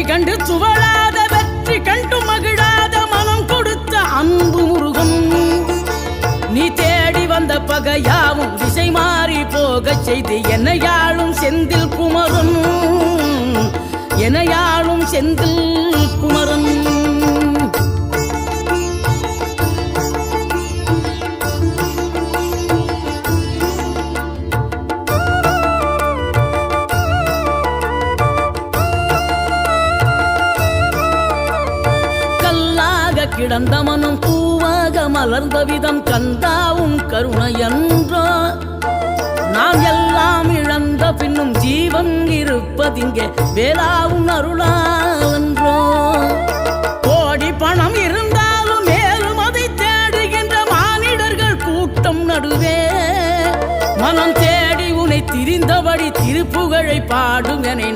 வழி கண்டு துவளாத வெற்றி கண்டு மகிழாத மனம் கொடுத்த அன்பு முருகன். நீ தேடி வந்த பகையாவும் திசை மாறி போகச் செய்து என்னையாளும் செந்தில் குமரன், என்னையாளும் செந்தில் குமரன். கிடந்த மனம் பூவாக மலர்ந்த விதம் கந்தாவும் கருணை என்றோ. நாம் எல்லாம் இழந்த பின்னும் ஜீவன் இருப்பதிங்கே வேளாவும் அருளாவென்றோ. கோடி பணம் இருந்தாலும் மேலும் அதை தேடுகின்ற மானிடர்கள் கூட்டம் நடுவே மனம் தேடி உனை திரிந்தபடி திருப்புகழை பாடும் என